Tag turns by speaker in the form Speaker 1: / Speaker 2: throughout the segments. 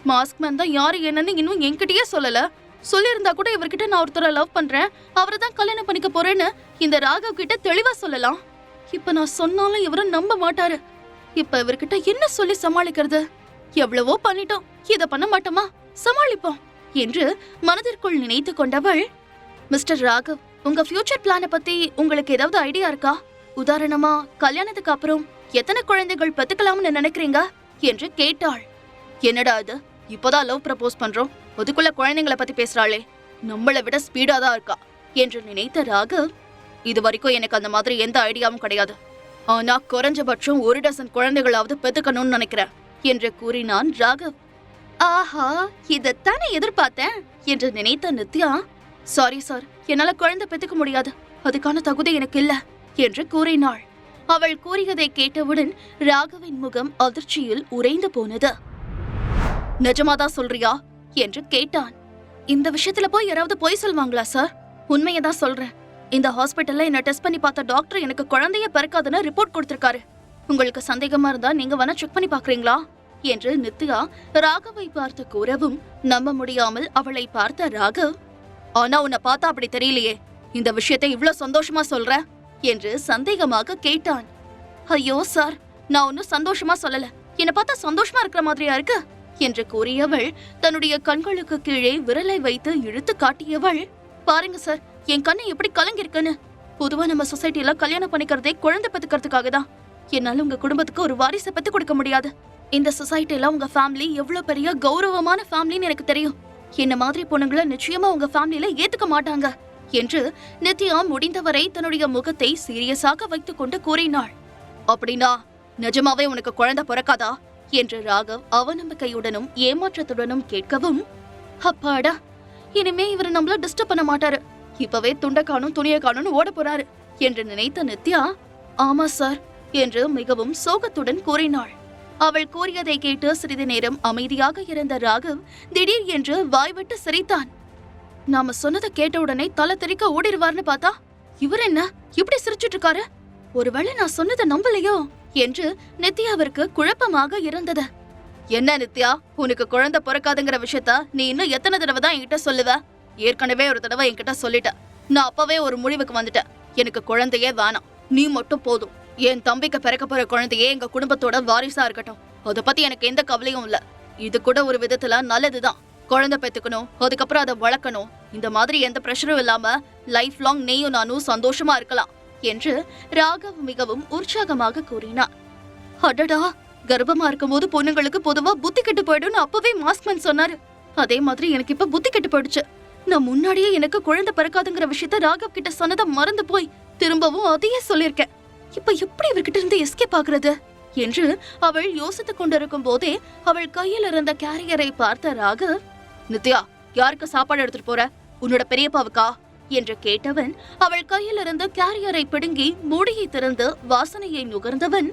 Speaker 1: Mask man தான் யாரு என்னன்னு இன்னும் என்கிட்டயே சொல்லல. சொல்லியிருந்தா கூட இவர்கிட்ட நான் ஒருத்தரை லவ் பண்றேன், அவரை தான் கல்யாணம் பண்ணிக்க போறேன்னு இந்த ராகவ் கிட்ட தெளிவா சொல்லலாம். இப்ப நான் சொன்னாலும் இவரும் நம்ப மாட்டாரு. இப்ப இவர்கிட்ட என்ன சொல்லி சமாளிக்கிறது? எவ்வளவோ பண்ணிட்டோம், இத பண்ண மாட்டோமா, சமாளிப்போம் என்று மனதிற்குள் நினைத்து கொண்டவள், மிஸ்டர் ராகவ், உங்க ஃபியூச்சர் பிளான பத்தி உங்களுக்கு ஏதாவது ஐடியா இருக்கா? உதாரணமா கல்யாணத்துக்கு அப்புறம் எத்தனை குழந்தைகள் பெத்துக்கலாம்னு நினைக்கிறீங்க என்று கேட்டாள். என்னடா இது, இப்பதான் லவ் ப்ரப்போஸ் பண்றோம், அதுக்குள்ள குழந்தைங்களை பத்தி பேசுறாளே, நம்மளை விட ஸ்பீடா தான் இருக்கா என்று நினைத்த ராகவ், இது வரைக்கும் எனக்கு அந்த மாதிரி எந்த ஐடியாவும் கிடையாது. ஆனா குறைஞ்சபட்சம் 1 டசன் குழந்தைகளாவது பெத்துக்கணும்னு நினைக்கிறேன் என்று கூறினான் ராகவ். ஆஹா, இதத்தானே எதிர்பார்த்தேன் என்று நினைத்த நித்யா, சாரி சார், என்னால குழந்தை பெத்துக்க முடியாது, அதுக்கான தகுதி எனக்கு இல்ல என்று கூறினாள். அவள் கூறியதை கேட்டவுடன் ராகவின் முகம் அதிர்ச்சியில் உறைந்து போனது. நிஜமாதான் சொல்றியா என்று கேட்டான். இந்த விஷயத்துல போய் யாராவது பொய் சொல்வாங்களா சார்? உண்மையதான் சொல்றேன். இந்த ஹாஸ்பிட்டல்ல என்ன டெஸ்ட் பண்ணி பார்த்த டாக்டர் எனக்கு குழந்தைய பிறக்காதுன்னு ரிப்போர்ட் கொடுத்திருக்காரு. உங்களுக்கு சந்தேகமா இருந்தா நீங்க வேணா செக் பண்ணி பாக்குறீங்களா என்று நித்யா ராகவை பார்த்து கூறவும், நம்ப முடியாமல் அவளை பார்த்த ராகவ், ஆனா உன்னை பார்த்தா அப்படி தெரியலையே, இந்த விஷயத்தை இவ்ளோ சந்தோஷமா சொல்ற என்று சந்தேகமாக கேட்டான். ஐயோ சார், நான் ஒன்னும் சந்தோஷமா சொல்லல, என்ன பார்த்தா சந்தோஷமா இருக்கிற மாதிரியா இருக்கு என்று கூறியவள் தன்னுடைய கண்களுக்கு கீழே விரலை வைத்து இழுத்து காட்டியவள், பாருங்க சார், என் கண்ணு எப்படி கலங்கிருக்குன்னு. பொதுவா நம்ம சொசைட்டில கல்யாணம் பண்ணிக்கிறதே குழந்தை பெத்துக்கிறதுக்காக தான். என்னால உங்க குடும்பத்துக்கு ஒரு வாரிசை பெத்து கொடுக்க முடியாது. இந்த சொசைட்டில உங்க ஃபேமிலி எவ்வளவு பெரிய கௌரவமான ஃபேமிலின்னு எனக்கு தெரியும். என்ன மாதிரி பொண்ணுங்களை நிச்சயமா உங்க ஃபேமிலில ஏத்துக்க மாட்டாங்க என்று நித்யா முடிந்தவரை தன்னுடைய முகத்தை சீரியஸாக வைத்துக் கொண்டு கூறினாள். அப்படின்னா நிஜமாவே உனக்கு குழந்தை பிறக்காதா என்று ராகவ் அவநம்பிக்கையுடனும் ஏமாற்றத்துடனும் கேட்கவும், அப்பாடா, இனிமே இவரு நம்மள டிஸ்டர்ப் பண்ண மாட்டாரு, இப்பவே துண்ட காணும் துணிய காணும்னு ஓட போறாரு என்று நினைத்த நித்யா, ஆமா சார் என்று மிகவும் சோகத்துடன் கூறினாள். அவள் கூறியதை கேட்டு சிறிது நேரம் அமைதியாக இருந்த ராகவ் திடீர் என்று வாய்விட்டு சிரித்தான். நாம சொன்னதை கேட்ட உடனே தலை தெறிக்க ஓடிடுவார்னு பார்த்தா இவர் என்ன இப்படி சிரிச்சிட்டு இருக்காரு? ஒருவேளை நான் சொன்னதை நம்பலையோ என்று நித்யாவிற்கு குழப்பமாக இருந்தது. என்ன நித்யா, உனக்கு குழந்தை பிறக்காதுங்கிற விஷயத்த நீ இன்னும் எத்தனை தடவை தான் என்கிட்ட சொல்லுவ? ஏற்கனவே ஒரு தடவை என்கிட்ட சொல்லிட்ட. நான் அப்பவே ஒரு முடிவுக்கு வந்துட்டேன். எனக்கு குழந்தையே வேணாம், நீ மட்டும் போதும். என் தம்பிக்கு பிறக்க போற குழந்தையே எங்க குடும்பத்தோட வாரிசா இருக்கட்டும், அத பத்தி எனக்கு எந்த கவலையும் இல்ல. இது கூட ஒரு விதத்துல நல்லதுதான். குழந்தை பெத்துக்கணும், அதுக்கப்புறம் அதை வளர்க்கணும், இந்த மாதிரி எந்த பிரஷரும் இல்லாம லைஃப் லாங் நீயும் நானும் சந்தோஷமா இருக்கலாம் என்று ராகவ் மிகவும் உற்சாகமாக கூறினார். அடடா, கர்ப்பமா இருக்கும் போது பொண்ணுங்களுக்கு பொதுவா புத்தி கெட்டு போயிடும்னு அப்பவே மாஸ்க்மேன் சொன்னாரு. அதே மாதிரி எனக்கு இப்ப புத்தி கெட்டு போயிடுச்சு. நான் முன்னாடியே எனக்கு குழந்தை பிறக்காதுங்கிற விஷயத்த ராகவ் கிட்ட சொன்னதை மறந்து போய் திரும்பவும் அதையே சொல்லிருக்கேன். இப்ப எப்படி இவர்கிட்ட இருந்து எஸ்கேப் ஆகுறது என்று அவள் யோசித்துக் கொண்டிருக்கும் போதே அவள் கையில் இருந்த கேரியரை பார்த்த ராகவ், நித்யா, யாருக்கு சாப்பாடு எடுத்துட்டு போற? உன்னோட பெரியப்பாவுக்கா என்று கேட்டவன் அவள் கையில் இருந்த கேரியரை பிடுங்கி மூடியை திறந்து வாசனையை நுகர்ந்தவன்,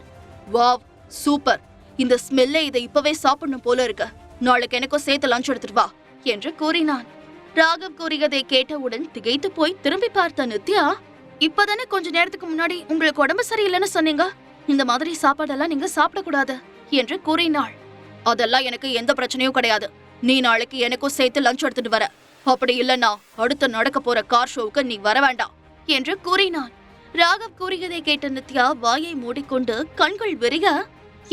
Speaker 1: வாவ், சூப்பர், இந்த ஸ்மெல்ல இதை இப்பவே சாப்பிடணும் போல இருக்கு, நாளைக்கு எனக்கும் சேர்த்து லஞ்ச் எடுத்துட்டு வா என்று கூறினான். ராகவ் கூறியதை கேட்டவுடன் திகைத்து போய் திரும்பி பார்த்த நித்யா, இப்பதானே கொஞ்ச நேரத்துக்கு முன்னாடி உங்களுக்கு உடம்பு சரியில்லைன்னு சொன்னீங்க, இந்த மாதிரி சாப்பாடெல்லாம் நீங்க சாப்பிடக்கூடாது என்று கூறினாள். அதெல்லாம் எனக்கு எந்த பிரச்சனையும் கிடையாது, நீ நாளைக்கு எனக்கும் சேர்த்து லஞ்ச் எடுத்துட்டு வர, அப்படி இல்லன்னா அடுத்து நடக்க போற கார் ஷோவுக்கு நீ வர வேண்டாம் என்று கூறினான். ராகவ் கூறியதை கேட்ட நித்யா வாயை மூடிக்கொண்டு கண்கள் விரிய,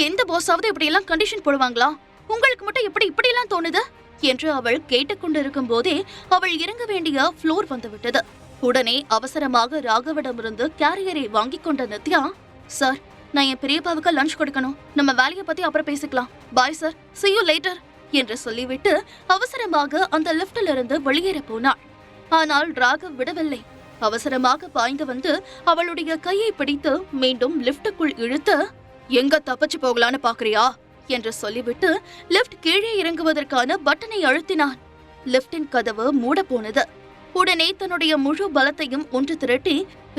Speaker 1: எந்த பாஸாவது இப்படி எல்லாம் கண்டிஷன் போடுவாங்களா? உங்களுக்கு மட்டும் இப்படி எல்லாம் தோணுது என்று அவள் கேட்டுக்கொண்டிருக்கும் போதே அவள் இறங்க வேண்டிய ஃப்ளோர் வந்துவிட்டது. உடனே அவசரமாக ராகவிடமிருந்து கேரியரை வாங்கி கொண்ட நித்யா, சார், நான் என் பெரியப்பாவுக்கு லஞ்ச் கொடுக்கணும், நம்ம வேலையை பத்தி அப்புறம் பேசிக்கலாம், bye sir, see you later என்று சொல்லிவிட்டு அவசரமாக அந்த லிப்டில் இருந்து வெளியேற போனாள். ஆனால் ராகவ் விடவில்லை. அவசரமாக பாய்ந்து வந்து அவளுடைய கையை பிடித்து மீண்டும் லிப்டுக்குள் இழுத்து, எங்க தப்பிச்சு போகலான்னு பாக்குறியா என்று சொல்லிவிட்டு லிப்ட் கீழே இறங்குவதற்கான பட்டனை அழுத்தினான். லிப்டின் கதவு மூட போனது. உடனே தன்னுடைய முழு பலத்தையும் ஒன்று திரட்டி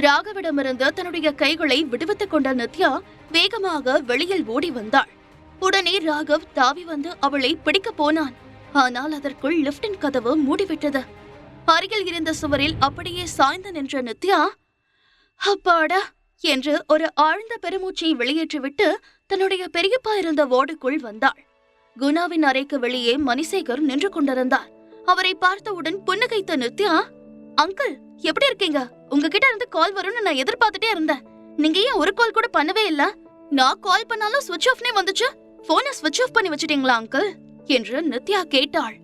Speaker 1: ராகவிடமிருந்து தன்னுடைய கைகளை விடுவித்துக் கொண்ட நித்யா வேகமாக வெளியில் ஓடி வந்தாள். உடனே ராகவ் தாவி வந்து அவளை பிடிக்க போனான். ஆனால் அதற்குள் லிப்டின் கதவு மூடிவிட்டது. அருகில் இருந்த சுவரில் அப்படியே சாய்ந்து நின்ற நித்யா, அப்பாடா என்று ஒரு ஆழ்ந்த பெருமூச்சை வெளியேற்றிவிட்டு தன்னுடைய பெரியப்பா இருந்த வார்டுக்குள் வந்தாள். குணாவின் அறைக்கு வெளியே மணிசேகர் நின்று கொண்டிருந்தார். அவரை பார்த்தவுடன் புன்னகைத்த நித்யா, அங்கிள் எப்படி இருக்கீங்க? உங்ககிட்ட இருந்து கால் வரும்னு நான் எதிர்பார்த்துட்டே இருந்தேன். நீங்க ஏன் ஒரு கால் கூட பண்ணவே இல்ல? நான் கால் பண்ணாலும் ஸ்விட்ச் ஆஃப்னே வந்துச்சு. போனை ஸ்விட்ச் ஆஃப் பண்ணி வச்சிட்டீங்களா அங்கிள் என்று நித்யா கேட்டாள்.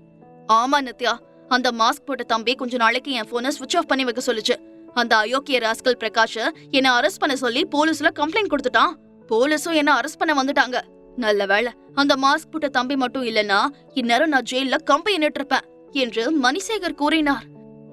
Speaker 1: ஆமா நித்யா, அந்த மாஸ்க் போட்ட தம்பி கொஞ்ச நாளைக்கு என் போனை ஸ்விட்ச் ஆஃப் பண்ணி வைக்க சொல்லுச்சு. அந்த அயோக்கிய ராஸ்கல் பிரகாஷ் என்ன அரெஸ்ட் பண்ண சொல்லி போலீஸ்ல கம்ப்ளைண்ட் கொடுத்துட்டான். போலீஸும் என்ன அரெஸ்ட் பண்ண வந்துட்டாங்க. நல்ல வேளை அந்த மாஸ்க் போட்ட தம்பி மட்டும் இல்லனா இந்நேரம் நான் ஜெயில கம்பி எண்ணிட்டு இருப்பேன் என்று மணிசேகர் கூறினார்.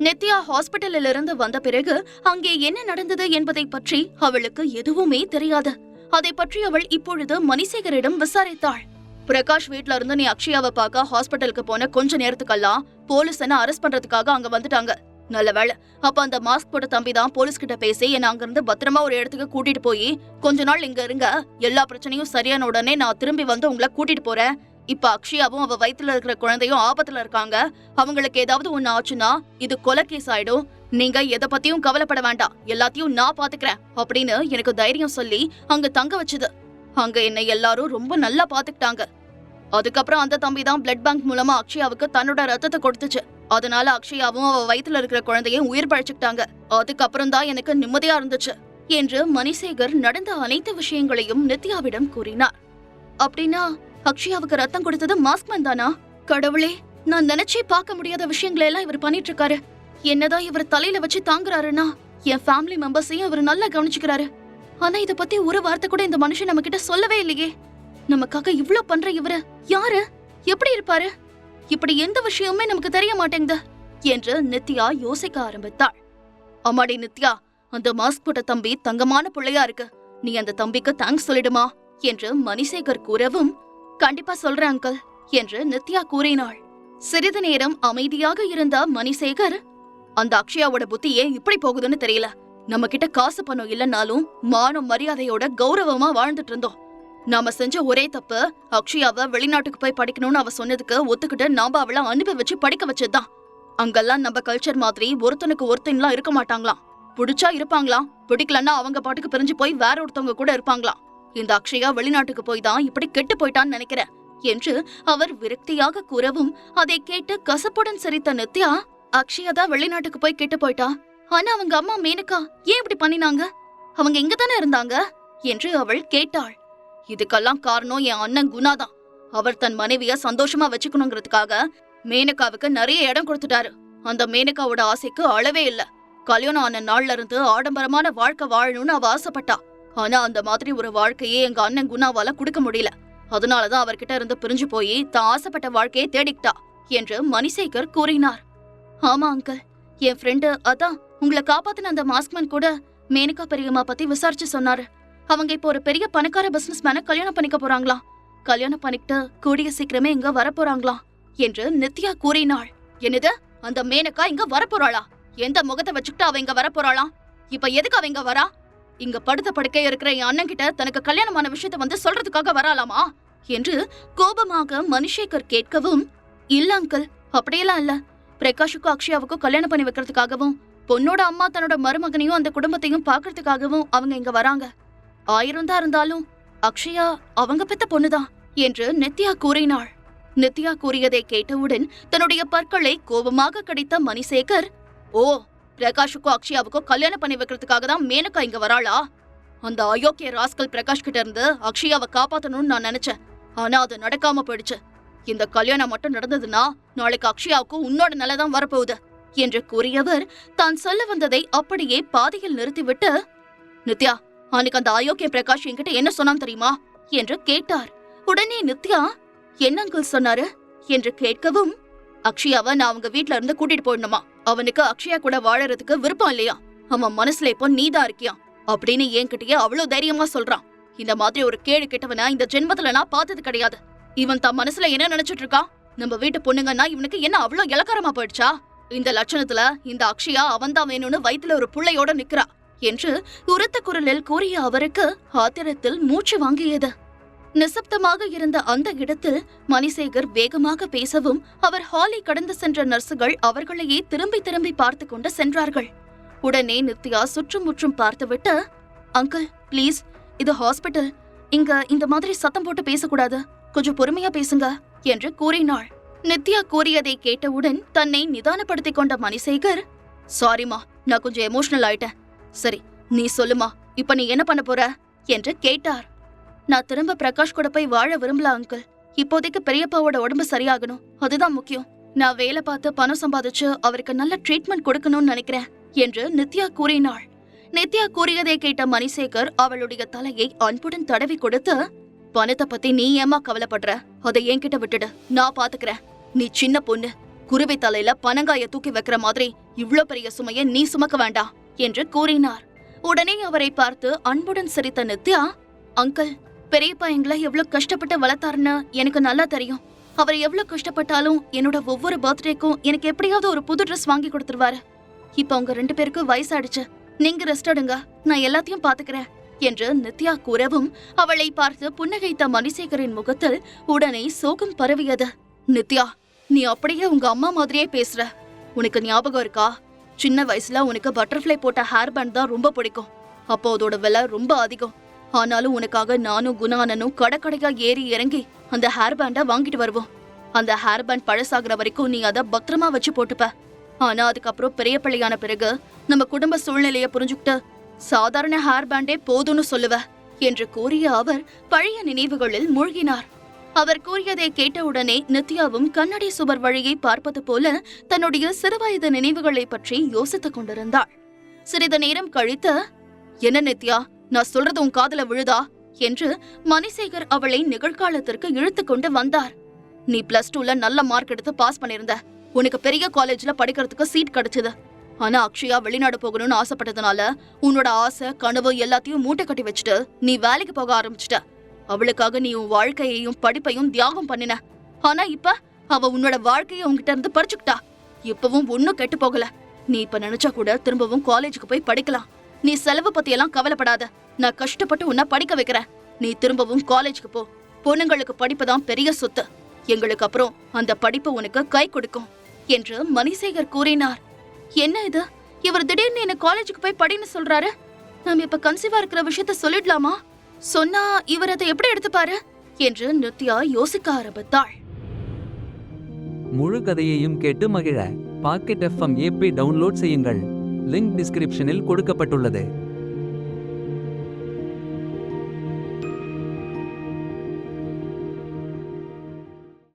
Speaker 1: நித்யா ஹாஸ்பிட்டலில் இருந்து வந்த பிறகு அங்கே என்ன நடந்தது என்பதை பற்றி அவளுக்கு எதுவுமே தெரியாது. அதை பற்றி அவள் இப்பொழுது மணிசேகரிடம் விசாரித்தாள். பிரகாஷ் வீட்ல இருந்து நீ அக்ஷயாவை பார்க்க ஹாஸ்பிட்டலுக்கு போன கொஞ்ச நேரத்துக்கெல்லாம் போலீஸ் என்ன அரெஸ்ட் பண்றதுக்காக அங்க வந்துட்டாங்க. நல்ல வேளை அப்ப அந்த மாஸ்க் போட்ட தம்பி தான் போலீஸ் கிட்ட பேசி என்ன அங்க இருந்து பத்திரமா ஒரு இடத்துக்கு கூட்டிட்டு போய் கொஞ்ச நாள் இங்க இருங்க, எல்லா பிரச்சனையும் சரியான உடனே நான் திரும்பி வந்து உங்களை கூட்டிட்டு போறேன். இப்ப அக்ஷயாவும் அவ வயித்துல இருக்கிற குழந்தையும் ஆபத்துல இருக்காங்க. அவங்களுக்கு ஏதாவது ஒண்ணு ஆச்சுன்னா இது கொலை கேஸ் ஆயிடும். நீங்க எதை பத்தியும் கவலைப்பட வேண்டாம், எல்லாத்தையும் நான் பாத்துக்கிறேன் அப்படின்னு எனக்கு தைரியம் சொல்லி அங்க தங்க வச்சுது. அங்க என்னை எல்லாரும் ரொம்ப நல்லா பாத்துக்கிட்டாங்க. அதுக்கப்புறம் அந்த தம்பி தான் பிளட் பேங்க் மூலமா அக்ஷயாவுக்கு தன்னோட ரத்தத்தை கொடுத்துச்சு. அதனால அக்ஷயாவும் அவ வயித்துல இருக்கிற குழந்தையும் உயிர் பழிச்சுக்கிட்டாங்க. அதுக்கப்புறம் தான் எனக்கு நிம்மதியா இருந்துச்சு என்று மணிசேகர் நடந்த அனைத்து விஷயங்களையும் நித்யாவிடம் கூறினார். அப்படின்னா அக்ஷயாவுக்கு ரத்தம் கொடுத்தது மாஸ்க்மேன் தானா? கடவுளே, நான் நினைச்சே பார்க்க முடியாத விஷயங்களை எல்லாம் இவர் பண்ணிட்டு இருக்காரு. என்னதான் இவர் தலையில வச்சு தாங்குறாருன்னா என் ஃபேமிலி மெம்பர்ஸையும் இவர் நல்லா கவனிச்சுக்கிறாரு. ஆனா இத பத்தி ஒரு வார்த்தை கூட இந்த மனுஷன் நம்ம கிட்ட சொல்லவே இல்லையே. நமக்காக இவ்ளோ பண்ற இவரு யாரு? எப்படி இருப்பாரு? இப்படி எந்த விஷயமுமே நமக்கு தெரிய மாட்டேங்குது என்று நித்யா யோசிக்க ஆரம்பித்தாள். அம்மாடி நித்யா, அந்த மாஸ்க் போட்ட தம்பி தங்கமான பிள்ளையா இருக்கு. நீ அந்த தம்பிக்கு தேங்க்ஸ் சொல்லிடுமா என்று மணிசேகர் கூறவும், கண்டிப்பா சொல்றேன் அங்கிள் என்று நித்யா கூறினாள். சிறிது நேரம் அமைதியாக இருந்த மணிசேகர், அந்த அக்ஷயாவோட புத்தி ஏன் இப்படி போகுதுன்னு தெரியல. நம்ம கிட்ட காசு பணம் இல்லனாலும் மானம் மரியாதையோட கௌரவமா வாழ்ந்துட்டு இருந்தோம். நாம செஞ்ச ஒரே தப்பு அக்ஷயாவை வெளிநாட்டுக்கு போய் படிக்கணும்னு அவ சொன்னதுக்கு ஒத்துக்கிட்டு நாம அவளை அனுப்பி வச்சு படிக்க வச்சதுதான். அங்கெல்லாம் நம்ம கல்ச்சர் மாதிரி ஒருத்தனுக்கு ஒருத்தன்லாம் இருக்க மாட்டாங்களாம். பிடிச்சா இருப்பாங்களாம், பிடிக்கலன்னா அவங்க பாட்டுக்கு பிரிஞ்சு போய் வேற ஒருத்தவங்க கூட இருப்பாங்களாம். இந்த அக்ஷயா வெளிநாட்டுக்கு போய் தான் இப்படி கெட்டு போயிட்டான்னு நினைக்கிறேன் என்று அவர் விரக்தியாக கூறவும், அதை கேட்டு கசப்புடன் சிரித்த நித்யா, அக்ஷயா தான் வெளிநாட்டுக்கு போய் கெட்டு போயிட்டா, ஆனா அவங்க அம்மா மேனகா ஏன் இப்படி பண்ணினாங்க? அவங்க இங்க தானே இருந்தாங்க என்று அவள் கேட்டாள். இதுக்கெல்லாம் காரணம் என் அண்ணன் குணாதான். அவர் தன் மனைவிய சந்தோஷமா வச்சுக்கணுங்கிறதுக்காக மேனகாவுக்கு நிறைய இடம் கொடுத்துட்டாரு. அந்த மேனகாவோட ஆசைக்கு அளவே இல்ல. கல்யாணம் ஆன நாள்ல இருந்து ஆடம்பரமான வாழ்க்கை வாழணும்னு அவ ஆசைப்பட்டா. ஆனா அந்த மாதிரி ஒரு வாழ்க்கையே எங்க அண்ணன் குணாவால கொடுக்க முடியல. அதனாலதான் அவர்கிட்ட இருந்து பிரிஞ்சு போய் தான் ஆசைப்பட்ட வாழ்க்கையை தேடிக்கிட்டா என்று மணிசேகர் கூறினார். ஆமா அங்கிள், என் ஃப்ரெண்டு அதான் உங்களை காப்பாத்தின அந்த மாஸ்க்மேன் கூட மேனகா பெரியம்மா பத்தி விசாரிச்சு சொன்னாரு. அவங்க இப்போ ஒரு பெரிய பணக்கார பிசினஸ் மேன கல்யாணம் பண்ணிக்க போறாங்களாம். கல்யாணம் பண்ணிக்கிட்டு கூடிய சீக்கிரமே இங்க வரப்போறாங்களாம் என்று நித்யா கூறினாள். என்னது, அந்த மேனகா இங்க வரப்போறாளா? எந்த முகத்தை வச்சுக்கிட்டு அவ இங்க வரப்போறாளாம்? இப்ப எதுக்கு அவ இங்க வரா? இங்க படுத்த படுக்கை இருக்கிற என் அண்ணன் கிட்ட தனக்கு கல்யாணமான விஷயத்த வந்து சொல்றதுக்காக வராலாமா என்று கோபமாக மணிசேகர் கேட்கவும், இல்ல அங்கிள், அப்படியெல்லாம் இல்ல. பிரகாஷுக்கும் அக்ஷயாவுக்கும் கல்யாணம் பண்ணி வைக்கிறதுக்காகவும் பொண்ணோட அம்மா தன்னோட மருமகனையும் அந்த குடும்பத்தையும் பாக்குறதுக்காகவும் அவங்க இங்க வராங்க. 1000 தான் இருந்தாலும் அக்ஷயா அவங்க பெத்த பொண்ணுதான் என்று நித்யா கூறினாள். நித்யா கூறியதை கேட்டவுடன் தன்னுடைய பற்களை கோபமாக கடித்த மணிசேகர், ஓ, பிரகாஷுக்கும் அக்ஷயாவுக்கும் கல்யாணம் பண்ணி வைக்கிறதுக்காக தான் மேனகா இங்க வராளா? அந்த அயோக்கிய ராஸ்கல் பிரகாஷ் கிட்ட இருந்து அக்ஷயாவை காப்பாத்தணும்னு நான் நினைச்சேன். ஆனா அது நடக்காம போயிடுச்சு. இந்த கல்யாணம் மட்டும் நடந்ததுன்னா நாளைக்கு அக்ஷயாவுக்கும் உன்னோட நிலைதான் வரப்போகுது என்று கூறியவர் தான் சொல்ல வந்ததை அப்படியே பாதியில் நிறுத்திவிட்டு, நித்யா, அன்னைக்கு அந்த அயோக்கிய பிரகாஷ் என்கிட்ட என்ன சொன்னான் தெரியுமா என்று கேட்டார். உடனே நித்யா, என்ன அங்கிள் சொன்னாரு என்று கேட்கவும், அக்ஷயாவை நான் அவங்க வீட்ல இருந்து கூட்டிட்டு போயிடணுமா, அவனுக்கு அக்ஷயா கூட வாழறதுக்கு விருப்பம் இல்லையா, அவன் மனசுல இப்போ நீதான் இருக்கியா அப்படின்னு என்கிட்டயே அவ்வளவு தைரியமா சொல்றான். இந்த மாதிரி ஒரு கேடு கெட்டவனா இந்த ஜென்மத்துல நான் பார்த்தது கிடையாது. இவன் தன் மனசுல என்ன நினைச்சிட்டு இருக்கான்? நம்ம வீட்டு பொண்ணுங்கன்னா இவனுக்கு என்ன அவ்வளவு இலக்காரமா போயிடுச்சா? இந்த லட்சணத்துல இந்த அக்ஷயா அவன்தான் வேணும்னு வயித்துல ஒரு புள்ளையோட நிக்கிறா என்று உரத்த குரலில் கூறிய அவருக்கு ஆத்திரத்தில் மூச்சு வாங்கியது. நிசப்தமாக இருந்த அந்த இடத்தில் மணிசேகர் வேகமாக பேசவும் அவர் ஹாலை கடந்து சென்ற நர்சுகள் அவர்களையே திரும்பி திரும்பி பார்த்து கொண்டு சென்றார்கள். உடனே நித்யா சுற்றும் முற்றும் பார்த்துவிட்டு, அங்கிள் ப்ளீஸ், இது ஹாஸ்பிட்டல், இங்க இந்த மாதிரி சத்தம் போட்டு பேசக்கூடாது, கொஞ்சம் பொறுமையா பேசுங்க என்று கூறினாள். நித்யா கூறியதை கேட்டவுடன் தன்னை நிதானப்படுத்திக் கொண்ட மணிசேகர், சாரிமா, நான் கொஞ்சம் எமோஷனல் ஆயிட்டேன். சரி, நீ சொல்லுமா, இப்ப நீ என்ன பண்ண போற என்று கேட்டார். நான் திரும்ப பிரகாஷ் கூட போய் வாழ விரும்பல அங்கிள். இப்போதைக்கு பெரியப்பாவோட உடம்பு சரியாகணும், அதுதான் முக்கியம். நான் வேலை பார்த்து பணம் சம்பாதிச்சு அவருக்கு நல்ல ட்ரீட்மெண்ட் கொடுக்கணும்னு நினைக்கிறேன் என்று நித்யா கூறினாள். நித்யா கூறியதை கேட்ட மணிசேகர் அவளுடைய தலையை அன்புடன் தடவி கொடுத்து, பணத்தை பத்தி நீ ஏமா கவலைப்படுற? அதை என்கிட்ட விட்டுடு, நான் பாத்துக்கிறேன். நீ சின்ன பொண்ணு, குருவி தலையில பனங்காய தூக்கி வைக்கிற மாதிரி இவ்ளோ பெரிய சுமைய நீ சுமக்க வேண்டாம் என்று கூறினார். உடனே அவரை பார்த்து அன்புடன் சிரித்த நித்யா, அங்கிள், பெரியப்பா எங்களை எவ்வளவு கஷ்டப்பட்டு வளர்த்தாருன்னு எனக்கு நல்லா தெரியும். அவர் எவ்வளவு கஷ்டப்பட்டாலும் என்னோட ஒவ்வொரு பர்த்டேக்கும் எனக்கு எப்படியாவது ஒரு புது ட்ரெஸ் வாங்கி கொடுத்துருவாரு. இப்ப உங்க 2 பேருக்கு வயசாயிடுச்சு, நீங்க ரெஸ்ட் எடுங்க, நான் எல்லாத்தையும் பாத்துக்கிறேன் என்று நித்யா கூறவும் அவளை பார்த்து புன்னகைத்த மணிசேகரின் முகத்தில் உடனே சோகம் பரவியது. நித்யா, நீ அப்படியே உங்க அம்மா மாதிரியே பேசுற. உனக்கு ஞாபகம் இருக்கா? சின்ன வயசுல உனக்கு பட்டர்ஃப்ளை போட்ட ஹேர் பேண்ட் தான் ரொம்ப பிடிக்கும். அப்போ அதோட விலை ரொம்ப அதிகம். ஆனாலும் உனக்காக நானும் குணானனும் கடைக்கடையா ஏறி இறங்கி அந்த ஹேர் பேண்டை வாங்கிட்டு வருவோம். அந்த ஹேர் பேண்ட் பழசாகிற வரைக்கும் நீ அதை பத்திரமா வச்சு போட்டுப்ப. ஆனா அதுக்கப்புறம் பெரிய பிள்ளையான பிறகு நம்ம குடும்ப சூழ்நிலைய புரிஞ்சுக்கிட்டு சாதாரண ஹேர் பேண்டே போதும்னு சொல்லுவ என்று கூறிய அவர் பழைய நினைவுகளில் மூழ்கினார். அவர் கூறியதை கேட்டவுடனே நித்யாவும் கண்ணாடி சுவர் வழியை பார்ப்பது போல தன்னுடைய சிறுவயது நினைவுகளை பற்றி யோசித்துக் கொண்டிருந்தாள். சிறிது நேரம் கழித்து, என்ன நித்யா, நான் சொல்றது உன் காதுல விழுதா என்று மணிசேகர் அவளை நிகழ்காலத்திற்கு இழுத்து கொண்டு வந்தார். நீ +2ல நல்ல மார்க் எடுத்து பாஸ் பண்ணிருந்த. உனக்கு பெரிய காலேஜ்ல படிக்கிறதுக்கு சீட் கிடைச்சது. ஆனா அக்ஷயா வெளிநாடு போகணும்னு ஆசைப்பட்டதுனால உன்னோட ஆசை கனவு எல்லாத்தையும் மூட்டை கட்டி வச்சுட்டு நீ வேலைக்கு போக ஆரம்பிச்சிட்ட. அவளுக்காக நீ உன் வாழ்க்கையையும் படிப்பையும் தியாகம் பண்ணின. ஆனா இப்ப அவ உன்னோட வாழ்க்கைய உன்கிட்ட இருந்து பறிச்சுக்கிட்டா. இப்பவும் ஒன்னும் கெட்டு போகல. நீ இப்ப நினைச்சா கூட திரும்பவும் காலேஜுக்கு போய் படிக்கலாம். நீ செலவு பத்தி எல்லாம் கவலைப்படாத. நான் கஷ்டப்பட்டு உன்னை படிக்க வைக்கிறேன். நீ திரும்பவும் காலேஜுக்கு போ. பொண்ணுங்களுக்கு படிப்பு தான் பெரிய சொத்து. எங்களுக்கு அப்புறம் அந்த படிப்பு உனக்கு கை கொடுக்கும் என்று மணிசேகர் கூறினார். என்ன இது, இவர் திடீர்னு என்ன காலேஜுக்கு போய் படின்னு சொல்றாரு? நாம இப்ப கன்சீவா இருக்கிற விஷயத்த சொல்லிடலாமா? சொன்னா இவர் அதை எப்படி எடுத்துப்பாரு என்று நித்யா யோசிக்க ஆரம்பித்தாள்.
Speaker 2: முழு கதையையும் கேட்டு மகிழ பாக்கெட் FM ஆப்பை டவுன்லோட் செய்யுங்கள். லிங்க் டிஸ்கிரிப்ஷனில் கொடுக்கப்பட்டுள்ளது.